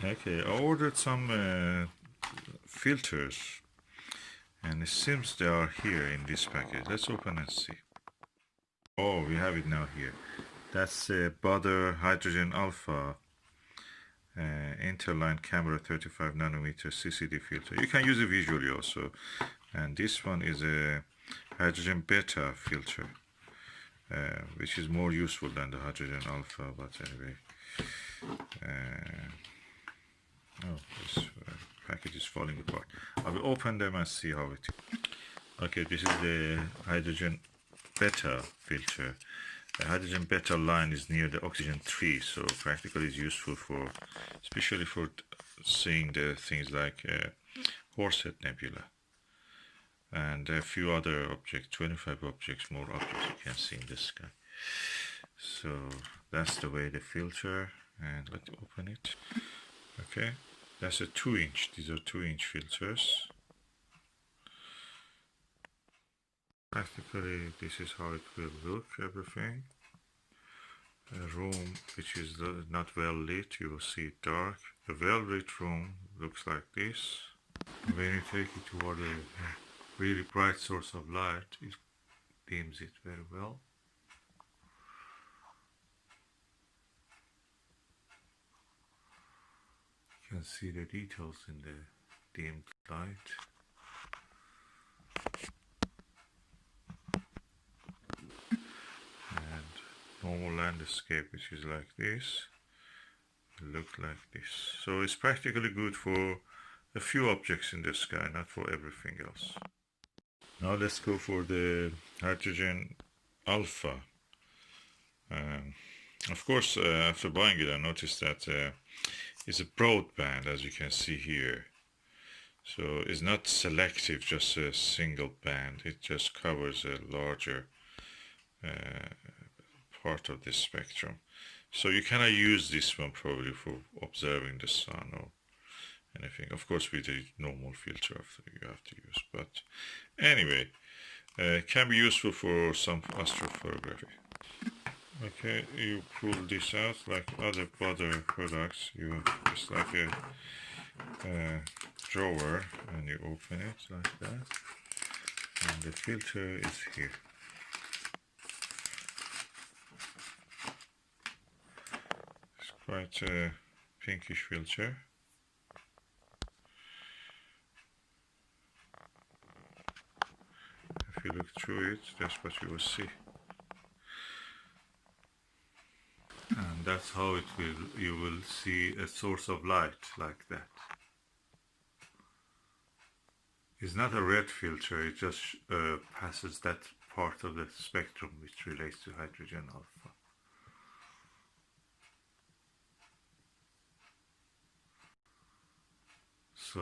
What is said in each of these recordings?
Okay, I ordered some filters, and it seems they are here in this package. Let's open and see. Oh, we have it now here. That's Baader Hydrogen Alpha interline camera 35 nanometer CCD filter. You can use it visually also. And this one is a hydrogen beta filter, which is more useful than the hydrogen alpha, but anyway. Oh, this package is falling apart. I will open them and see how it is. Okay, this is the hydrogen beta filter. The hydrogen beta line is near the oxygen 3, so practically it's useful for, especially for seeing the things like Horsehead Nebula and a few other objects, 25 objects, more objects you can see in the sky. So that's the way the filter, and let's open it. Okay, that's a 2-inch. These are 2-inch filters. Practically, this is how it will look, everything. A room which is not well lit, you will see it dark. A well lit room looks like this. When you take it toward a really bright source of light, it dims it very well. You can see the details in the dimmed light. Normal landscape, which is like this, look like this. So it's practically good for a few objects in the sky, not for everything else. Now let's go for the hydrogen alpha. Of course, after buying it, I noticed that it's a broadband, as you can see here. So it's not selective, just a single band. It just covers a larger part of this spectrum. So you cannot use this one probably for observing the sun or anything. Of course, with a normal filter you have to use. But anyway, can be useful for some astrophotography. Okay, you pull this out like other Baader products. It's like a drawer, and you open it like that, and the filter is here. It's quite a pinkish filter. If you look through it, that's what you will see. And that's how you will see a source of light like that. It's not a red filter, it just passes that part of the spectrum which relates to hydrogen alpha. So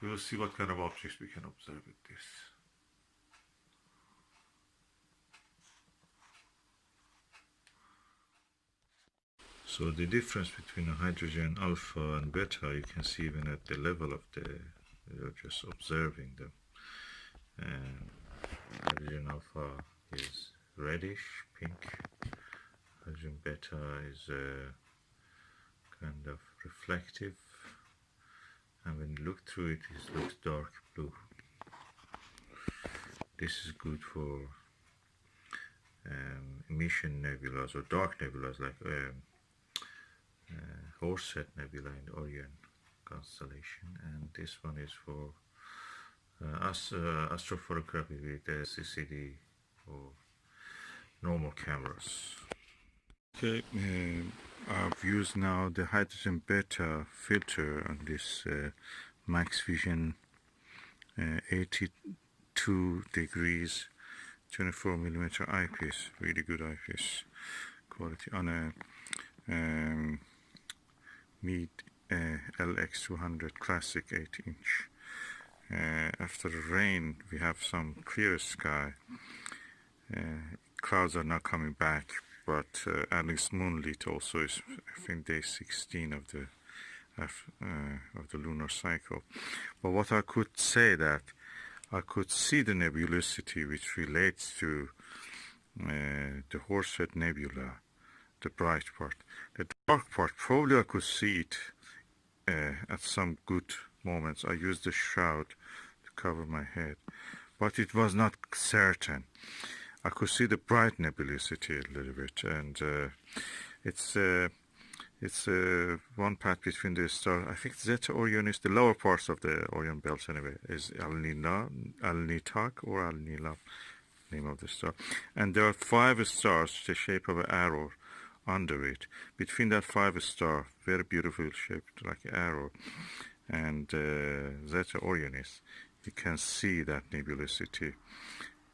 we will see what kind of objects we can observe with this. So the difference between a hydrogen alpha and beta, you can see even at the level of you're just observing them. Hydrogen alpha is reddish, pink. Hydrogen beta is kind of reflective. And when you look through it, it looks dark blue. This is good for emission nebulas or dark nebulas like Horsehead Nebula in the Orion constellation, and this one is for astrophotography with CCD or normal cameras. Okay, I've used now the hydrogen beta filter on this max vision 82 degrees 24mm eyepiece, really good eyepiece quality on a Meade LX200 classic 8-inch. After the rain, we have some clear sky. Clouds are not coming back, but at least moonlit also is, I think, day 16 of the lunar cycle. But what I could say that I could see the nebulosity which relates to the Horsehead Nebula, the bright part. The dark part, probably I could see it at some good moments. I used the shroud to cover my head, but it was not certain. I could see the bright nebulosity a little bit, and it's one path between the star. I think Zeta Orionis, the lower parts of the Orion belt anyway, is Al-Nitaq or Al-Nila, name of the star. And there are 5 stars, the shape of an arrow under it. Between that 5 star, very beautiful shaped like an arrow, and Zeta Orionis, you can see that nebulosity.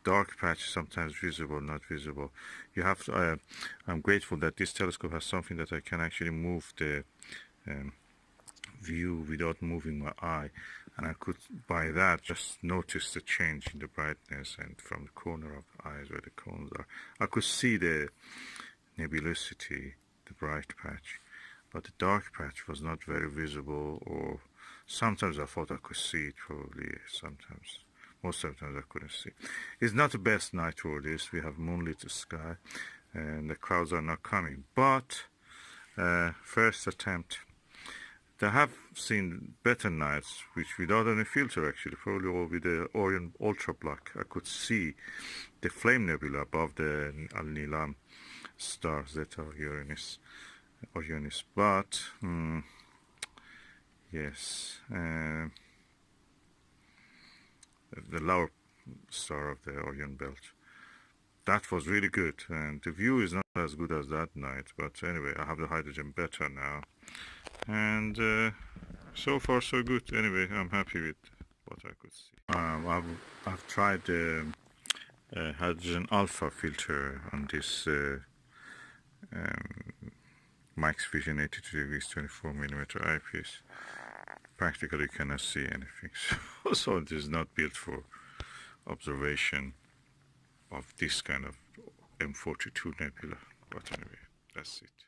Dark patch, sometimes visible, not visible. You have to, I'm grateful that this telescope has something that I can actually move the view without moving my eye, and I could by that just notice the change in the brightness, and from the corner of the eyes where the cones are, I could see the nebulosity, the bright patch, but the dark patch was not very visible, or sometimes I thought I could see it, probably sometimes. Most of the times I couldn't see. It's not the best night for this. We have moonlit sky, and the clouds are not coming. But first attempt. I have seen better nights, which without any filter actually, probably all with the Orion Ultra Black. I could see the flame nebula above the Al-Nilam star, Zeta Orionis. But yes. The lower star of the Orion belt. That was really good, and the view is not as good as that night, but anyway, I have the hydrogen beta now, and so far so good. Anyway, I'm happy with what I could see. I've tried the hydrogen alpha filter on this Max Vision 82 degrees 24mm eyepiece. Practically you cannot see anything, so it is not built for observation of this kind of M42 nebula. But anyway, that's it.